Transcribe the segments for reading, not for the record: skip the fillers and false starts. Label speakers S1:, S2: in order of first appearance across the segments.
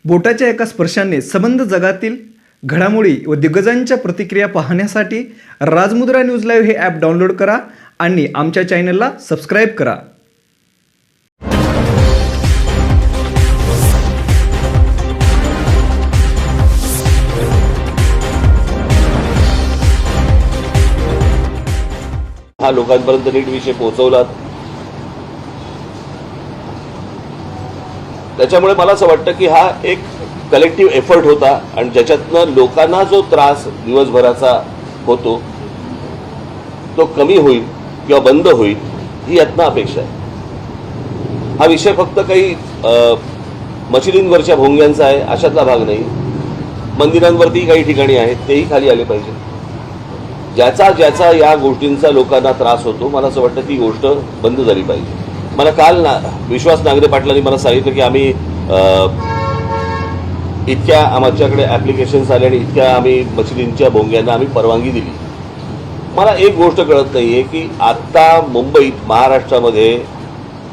S1: बोटाच्या एका स्पर्शाने संबंध जगातील घडामोडी व दिग्गजांच्या प्रतिक्रिया पाहण्यासाठी राजमुद्रा न्यूज लाईव्ह हे ॲप डाउनलोड करा आणि आमच्या चॅनलला सबस्क्राईब करा.
S2: हा लोकांपर्यंत नीट विषय पोहोचवला. त्याच्यामुळे मला असं वाटतं की हा एक कलेक्टिव्ह एफर्ट होता आणि ज्याच्यातनं लोकांना जो त्रास दिवसभराचा होतो तो कमी होईल किंवा बंद होईल ही यातनं अपेक्षा आहे. हा विषय फक्त काही मशिदींवरच्या भोंग्यांचा आहे अशातला भाग नाही. मंदिरांवरती काही ठिकाणी आहेत तेही खाली आले पाहिजे. ज्याचा ज्याचा या गोष्टींचा लोकांना त्रास होतो मला असं वाटतं ती गोष्ट बंद झाली पाहिजे. मला काल विश्वास नांगरे पाटलांनी मला सांगितलं की आम्ही इतक्या आमच्याकडे ॲप्लिकेशन्स आले आणि इतक्या आम्ही मशिदींच्या भोंग्यांना आम्ही परवानगी दिली. मला एक गोष्ट कळत नाही आहे की आत्ता मुंबईत महाराष्ट्रामध्ये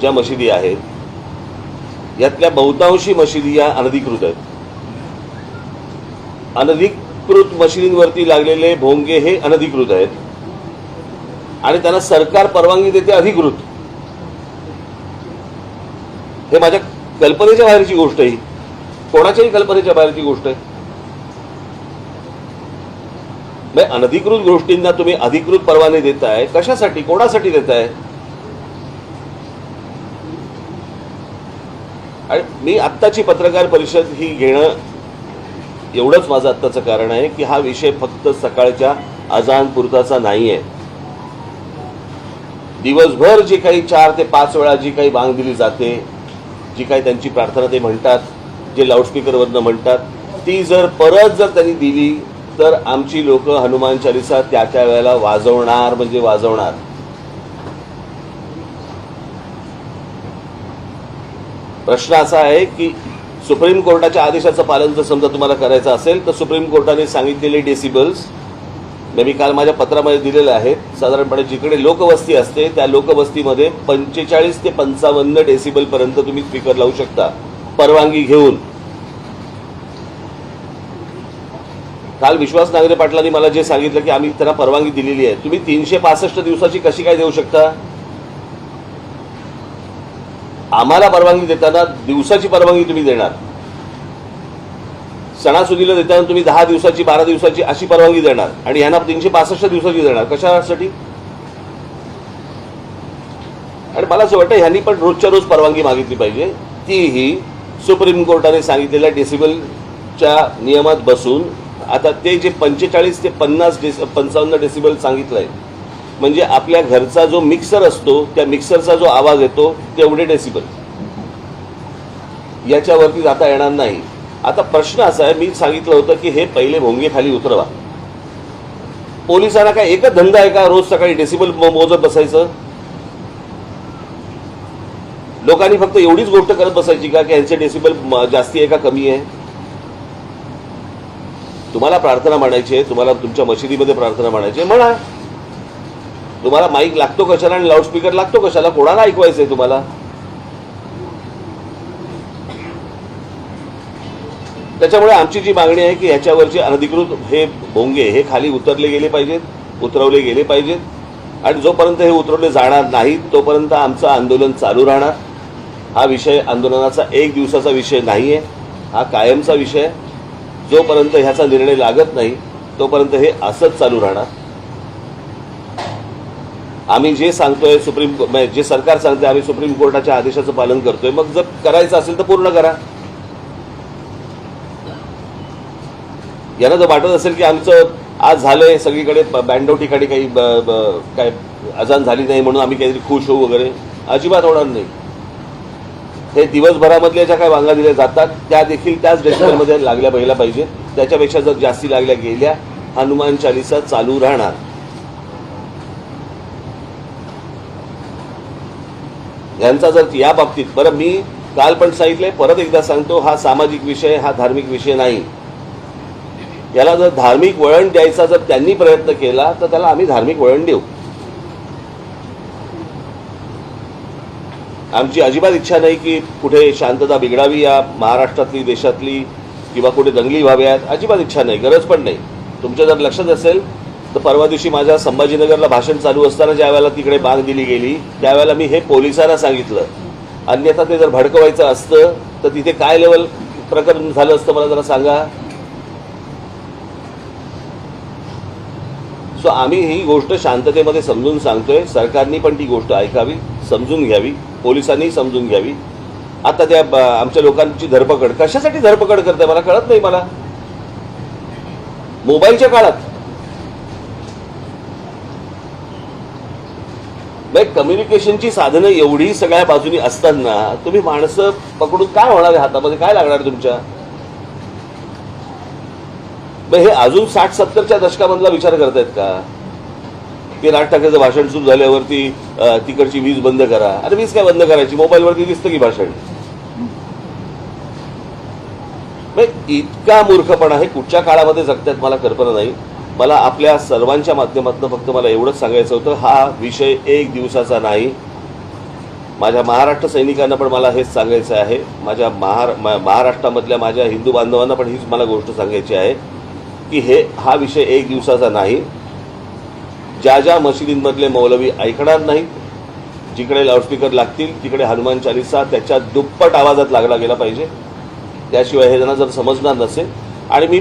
S2: ज्या मशिदी आहेत यातल्या बहुतांशी मशिदी या अनधिकृत आहेत. अनधिकृत मशिदींवरती लागलेले भोंगे हे अनधिकृत आहेत आणि त्यांना सरकार परवानगी देते अधिकृत. हे माझ्या कल्पनेच्या बाहेरची गोष्ट आहे. कोणाच्याही कल्पनेच्या बाहेरची गोष्ट आहे. म्हणजे अनधिकृत गोष्टींना तुम्ही अधिकृत परवानगी देताय कशासाठी, कोणासाठी देताय? आणि मी आत्ताची पत्रकार परिषद ही घेणं एवढंच माझं आत्ताचं कारण आहे की हा विषय फक्त सकाळच्या अजान पुरताचा नाही आहे. दिवसभर जी काही 4 ते 5 वेळा जी काही बांग दिली जाते, जी काही त्यांची प्रार्थना ते म्हणतात, जे लाऊडस्पीकरवरनं म्हणतात, ती जर परत जर त्यांनी दिली तर आमची लोक हनुमान चालीसा त्या त्या वेळेला वाजवणार म्हणजे वाजवणार. प्रश्न असा आहे की सुप्रीम कोर्टाच्या आदेशाचं पालन जर समजा तुम्हाला करायचं असेल तर सुप्रीम कोर्टाने सांगितलेले डेसिबल्स मी काल माझ्या पत्रामध्ये दिलेले आहेत. साधारणपणे जिकडे लोकवस्ती असते त्या लोकवस्तीमध्ये 45 ते 55 डेसिबल पर्यंत तुम्ही स्पीकर लावू शकता परवानगी घेऊन. काल विश्वास नांगरे पाटलांनी मला जे सांगितलं की आम्ही त्यांना परवानगी दिलेली आहे. तुम्ही 365 दिवसाची कशी काय देऊ शकता? आम्हाला परवानगी देताना दिवसाची परवानगी तुम्ही देणार, सणासुदीला देताना तुम्ही 10 दिवसाची 12 दिवसाची अशी परवानगी देणार आणि यांना 365 दिवसाची देणार. कशासाठी? आणि मला असं वाटतं ह्यांनी पण रोजच्या रोज परवानगी मागितली पाहिजे. तीही सुप्रीम कोर्टाने सांगितलेल्या डेसिबलच्या नियमात बसून. आता ते जे 45 ते 55 डेसिबल सांगितलंय म्हणजे आपल्या घरचा जो मिक्सर असतो त्या मिक्सरचा जो आवाज येतो तेवढे डेसिबल, याच्यावरती जाता येणार नाही. आता प्रश्न असा आहे, मी सांगितलं होतं की हे पहिले भोंगे खाली उतरवा. पोलिसांना काय एकच धंदा आहे का रोज सकाळी डेसिबल मोजत बसायचं? लोकांनी फक्त एवढीच गोष्ट करत बसायची का की यांचे डेसिबल जास्ती आहे का कमी आहे? तुम्हाला प्रार्थना म्हणायची आहे, तुम्हाला तुमच्या मशिदीमध्ये प्रार्थना म्हणायची आहे, म्हणा. तुम्हाला माईक लागतो कशाला आणि लाऊडस्पीकर लागतो कशाला? कोणाला ऐकवायचंय तुम्हाला? त्याच्यामुळे आमची जी मागणी आहे की ह्याच्यावरचे अनधिकृत हे भोंगे हे खाली उतरले गेले पाहिजेत, उतरवले गेले पाहिजेत. आणि जोपर्यंत हे उतरवले जाणार नाहीत तोपर्यंत आमचं आंदोलन चालू राहणार. हा विषय आंदोलनाचा एक दिवसाचा विषय नाही आहे, हा कायमचा विषय आहे. जोपर्यंत ह्याचा निर्णय लागत नाही तोपर्यंत हे असंच चालू राहणार. आम्ही जे सांगतोय जे सरकार सांगते आम्ही सुप्रीम कोर्टाच्या आदेशाचं पालन करतोय. मग जर करायचं असेल तर पूर्ण करा. यांना जर वाटत असेल की आमचं आज झालंय सगळीकडे बँडो ठिकाणी काही काय अजान झाली नाही म्हणून आम्ही काहीतरी खुश होऊ वगैरे, अजिबात होणार नाही. हे दिवसभरामधल्या ज्या काही बांगा दिल्या जातात त्या देखील त्याच डेसिबलमध्ये लागल्या पाहिजे. त्याच्यापेक्षा जर जास्ती लागल्या गेल्या हनुमान चालीसा चालू राहणार. यांचा जर या बाबतीत, बरं मी काल पण सांगितलंय परत एकदा सांगतो, हा सामाजिक विषय, हा धार्मिक विषय नाही. याला जर धार्मिक वळण द्यायचा जर त्यांनी प्रयत्न केला तर त्याला आम्ही धार्मिक वळण देऊ. आमची अजिबात इच्छा नाही की कुठे शांतता बिघडावी या महाराष्ट्रातली, देशातली, किंवा कुठे दंगली व्हाव्यात. अजिबात इच्छा नाही, गरज पण नाही. तुमच्या जर लक्षात असेल तर परवा दिवशी माझ्या संभाजीनगरला भाषण चालू असताना ज्या वेळेला तिकडे बांग दिली गेली त्यावेळेला मी हे पोलिसांना सांगितलं. अन्यथा ते जर भडकवायचं असतं तर तिथे काय लेवल प्रकरण झालं असतं मला जरा सांगा. सो आम्ही ही गोष्ट शांततेमध्ये समजून सांगतोय. सरकारनी पण ती गोष्ट ऐकावी, समजून घ्यावी, पोलिसांनी समजून घ्यावी. आता त्या आमच्या लोकांची धरपकड कशासाठी धरपकड करताय मला कळत नाही. मला मोबाईलच्या काळात कम्युनिकेशनची साधनं एवढी सगळ्या बाजूनी असताना तुम्ही माणसं पकडून काय होणार आहे, हातामध्ये काय लागणार तुमच्या. हे अजून 60-70च्या दशकामधला विचार करतायत का की राज ठाकरेचं भाषण सुरू झाल्यावरती तिकडची वीज बंद करा. अरे वीज काय बंद करायची, मोबाईलवरती दिसतं की भाषण. इतका मूर्खपणा हे कुठच्या काळामध्ये जगतात मला कल्पना नाही. मला आपल्या सर्वांच्या माध्यमातून फक्त मला एवढंच सांगायचं होतं, हा विषय एक दिवसाचा नाही. माझ्या महाराष्ट्र सैनिकांना पण मला हेच सांगायचं आहे. माझ्या महाराष्ट्रामधल्या माझ्या हिंदू बांधवांना पण हीच मला गोष्ट सांगायची आहे की हा विषय एक दिवसाचा नाही. ज्या ज्या मशिदींमधले मौलवी ऐकणार नाहीत, जिकडे लाऊडस्पीकर लागतील तिकडे हनुमान चालीसा त्याच्या दुप्पट आवाजात लागला गेला पाहिजे. त्याशिवाय हे त्यांना जर समजणार नसेल. आणि मी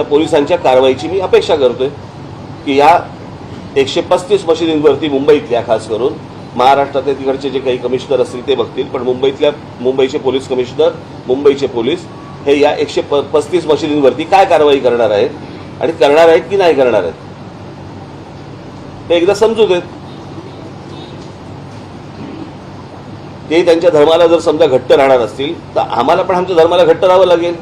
S2: पोलिसांच्या कारवाईची मी अपेक्षा करतोय की या 135 मशिदींवरती मुंबईतल्या खास करून महाराष्ट्रातले तिकडचे जे काही कमिशनर असतील ते बघतील, पण मुंबईचे पोलीस कमिशनर, मुंबईचे पोलीस हे या 135 मशिदींवरती काय कारवाई करणार आहेत आणि करणार आहेत की नाही करणार आहेत ते एकदा समजू देत. ते त्यांच्या धर्माला जर समजा घट्ट राहणार असतील तर आम्हाला पण आमच्या धर्माला घट्ट राहावं लागेल.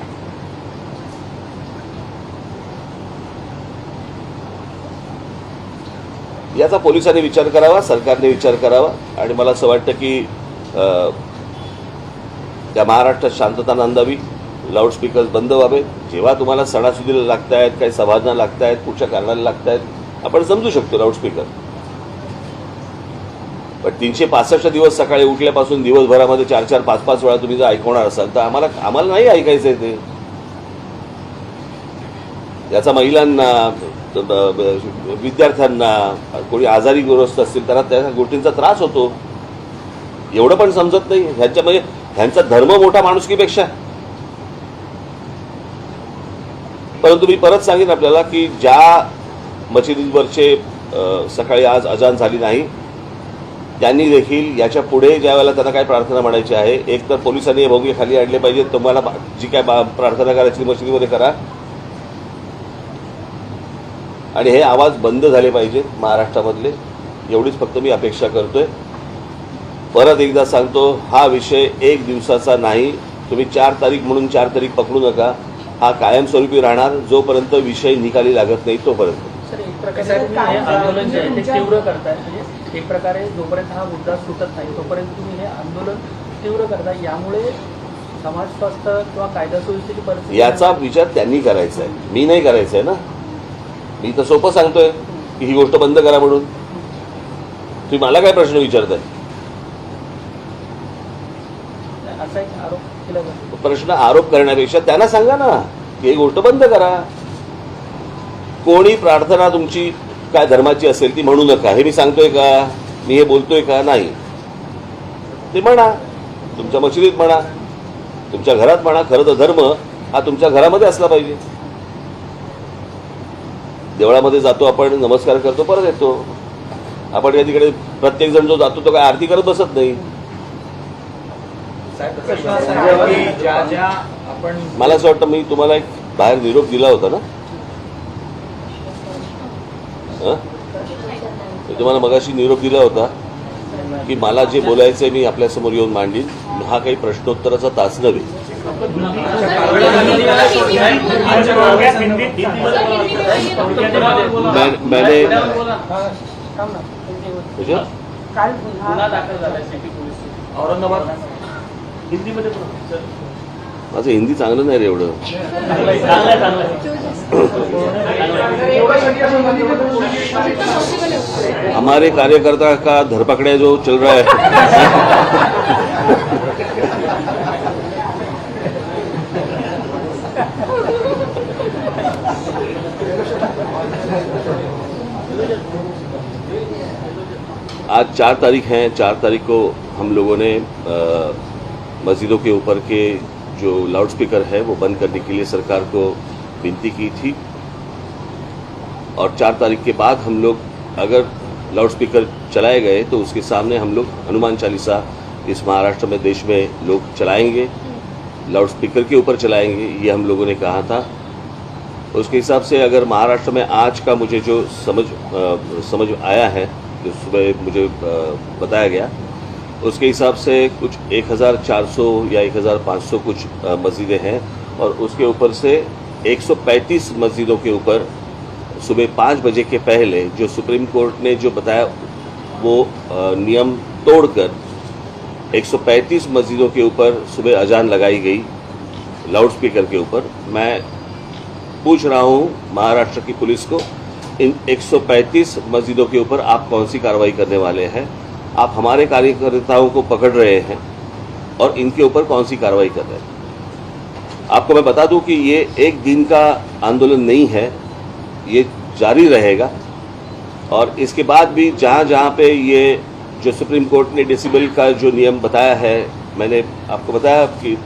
S2: याचा पोलिसांनी विचार करावा, सरकारने विचार करावा. आणि मला असं वाटतं की त्या महाराष्ट्रात शांतता नांदावी, लाऊडस्पीकर बंद व्हावे. जेव्हा तुम्हाला सणासुदीला लागतायत, काही सभाजना लागतायत, कुठच्या कारणाला लागतायत, आपण समजू शकतो लाऊडस्पीकर. पण 365 दिवस सकाळी उठल्यापासून दिवसभरामध्ये 4-4, 5-5 वेळा तुम्ही जर ऐकवणार असाल तर आम्हाला नाही ऐकायचंय ते. याचा महिलांना, विद्यार्थ्यांना, कोणी आजारी ग्रस्त असतील त्यांना त्या गोष्टींचा त्रास होतो. एवढं पण समजत नाही. ह्यांचा धर्म मोठा माणुसकीपेक्षा. परंतु मी परत सांगेन आपल्याला की ज्या मशिदींवरचे सकाळी आज अजान झाली नाही त्यांनी देखील याच्या पुढे ज्या वेळेला त्यांना काय प्रार्थना म्हणायची आहे, एक तर पोलिसांनी हे भोंगे खाली आणले पाहिजे. तुम्हाला जी काय प्रार्थना करायची मशिदीमध्ये करा आणि हे आवाज बंद झाले पाहिजे महाराष्ट्रामधले. एवढीच फक्त मी अपेक्षा करतोय. परत एकदा सांगतो, हा विषय एक दिवसाचा नाही. तुम्ही 4 तारीख म्हणून 4 तारीख पकडू नका. हा कायमस्वरूपी राहणार जोपर्यंत विषय निकाली लागत नाही तोपर्यंत.
S3: सर, एक प्रकारे तुम्ही हे आंदोलन जे आहे ते तीव्र करताय. म्हणजे एक प्रकारे जोपर्यंत हा मुद्दा सुटत नाही तोपर्यंत तुम्ही हे आंदोलन तीव्र करताय. यामुळे समाज स्वास्थ्य किंवा कायदा सुव्यवस्थेची परिस्थिती
S2: याचा विचार त्यांनी करायचा आहे, मी नाही करायचा आहे ना. मी तर सोपं सांगतोय की ही गोष्ट बंद करा म्हणून. तुम्ही मला काय प्रश्न विचारताय?
S3: असा एक आरोप केला जातो.
S2: प्रश्न आरोप करण्यापेक्षा त्यांना सांगा ना की ही गोष्ट बंद करा. कोणी प्रार्थना तुमची काय धर्माची असेल ती म्हणू नका. हे मी सांगतोय का? मी हे बोलतोय का? नाही. ते म्हणा, तुमच्या मशिदीत म्हणा, तुमच्या घरात म्हणा. खरं तर धर्म हा तुमच्या घरामध्ये असला पाहिजे. देवळामध्ये जातो आपण, नमस्कार करतो, परत येतो. आपण या तिकडे प्रत्येक जण जो जातो तो काय आरती करत बसत नाही. मला असं वाटतं मी तुम्हाला एक बाहेर निरोप दिला होता ना. मी तुम्हाला मगाशी निरोप दिला होता की मला जे बोलायचंय मी आपल्यासमोर येऊन मांडीन. हा काही प्रश्नोत्तराचा तास नव्हे. मैंने
S3: औरंगाबाद हिंदीमध्ये
S2: माझं हिंदी चांगलं नाही रे एवढं. हमारे कार्यकर्ता का धरपकड़े जो चल रहा है आज 4 तारीख है। 4 तारीख को हम लोगों ने मस्जिदों के ऊपर के जो लाउडस्पीकर है वो बंद करने के लिए सरकार को विनती की थी, और 4 तारीख के बाद हम लोग अगर लाउडस्पीकर चलाए गए तो उसके सामने हम लोग हनुमान चालीसा इस महाराष्ट्र में, देश में लोग चलाएंगे, लाउडस्पीकर के ऊपर चलाएंगे, ये हम लोगों ने कहा था। उसके हिसाब से अगर महाराष्ट्र में आज का मुझे जो समझ आया है, जो सुबह मुझे बताया गया, उसके हिसाब से कुछ 1400 या 1500 कुछ मस्जिदें हैं, और उसके ऊपर से 135 मस्जिदों के ऊपर सुबह 5 बजे के पहले जो सुप्रीम कोर्ट ने जो बताया वो नियम तोड़कर 135 मस्जिदों के ऊपर सुबह अजान लगाई गई लाउडस्पीकर के ऊपर। मैं पूछ रहा हूं महाराष्ट्र की पुलिस को, इन 135 मस्जिदों के ऊपर आप कौन सी कार्रवाई करने वाले हैं? आप हमारे कार्यकर्ताओं को पकड़ रहे हैं और इनके ऊपर कौन सी कार्रवाई कर रहे हैं? आपको मैं बता दूं कि ये एक दिन का आंदोलन नहीं है, ये जारी रहेगा, और इसके बाद भी जहां जहां पे ये जो सुप्रीम कोर्ट ने डेसिबल का जो नियम बताया है, मैंने आपको बताया कि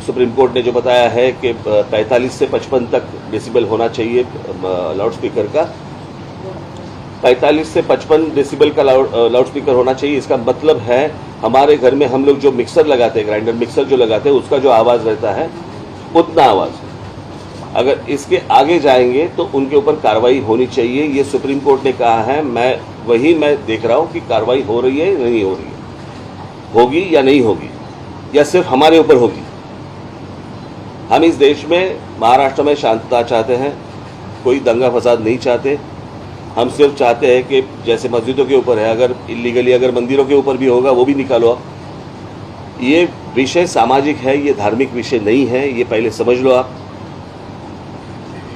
S2: सुप्रीम कोर्ट ने जो बताया है कि 45 से 55 तक डेसिबल होना चाहिए लाउडस्पीकर का, 45 से 55 डेसिबल का लाउडस्पीकर होना चाहिए। इसका मतलब है हमारे घर में हम लोग जो मिक्सर लगाते हैं, ग्राइंडर मिक्सर जो लगाते हैं, उसका जो आवाज़ रहता है उतना आवाज़, अगर इसके आगे जाएंगे तो उनके ऊपर कार्रवाई होनी चाहिए। ये सुप्रीम कोर्ट ने कहा है, मैं देख रहा हूँ कि कार्रवाई हो रही है या नहीं हो रही है, होगी या नहीं होगी, या सिर्फ हमारे ऊपर होगी। हम इस देश में, महाराष्ट्र में शांतता चाहते हैं, कोई दंगा फसाद नहीं चाहते। हम सिर्फ चाहते हैं कि जैसे मस्जिदों के ऊपर है, अगर इलीगली अगर मंदिरों के ऊपर भी होगा वो भी निकालो आप। ये विषय सामाजिक है, ये धार्मिक विषय नहीं है, ये पहले समझ लो आप।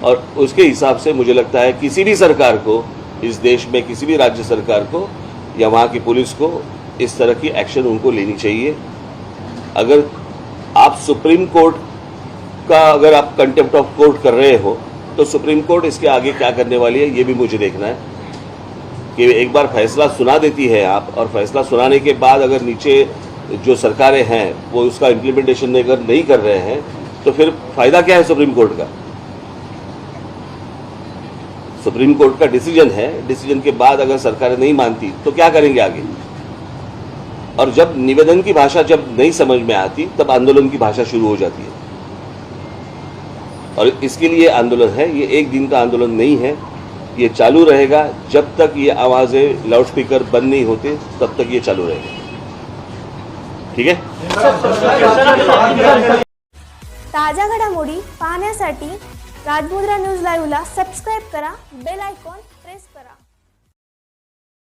S2: और उसके हिसाब से मुझे लगता है किसी भी सरकार को इस देश में, किसी भी राज्य सरकार को या वहाँ की पुलिस को इस तरह की एक्शन उनको लेनी चाहिए। अगर आप सुप्रीम कोर्ट का अगर आप कंटेम्प्ट ऑफ कोर्ट कर रहे हो तो सुप्रीम कोर्ट इसके आगे क्या करने वाली है ये भी मुझे देखना है। कि एक बार फैसला सुना देती है आप, और फैसला सुनाने के बाद अगर नीचे जो सरकारें हैं वो उसका इम्प्लीमेंटेशन अगर नहीं कर रहे हैं तो फिर फायदा क्या है सुप्रीम कोर्ट का? सुप्रीम कोर्ट का डिसीजन है, डिसीजन के बाद अगर सरकारें नहीं मानती तो क्या करेंगे आगे? और जब निवेदन की भाषा जब नहीं समझ में आती तब आंदोलन की भाषा शुरू हो जाती है, और इसके लिए आंदोलन है। ये एक दिन का आंदोलन नहीं है, ये चालू रहेगा जब तक ये आवाज़ें लाउडस्पीकर बंद नहीं होते, तब तक ये चालू रहेगा। ठीक है।
S4: ताज्या घडामोडी पाहण्यासाठी राजमुद्रा न्यूज लाईव्हला सबस्क्राईब करा, बेल आयकॉन प्रेस करा।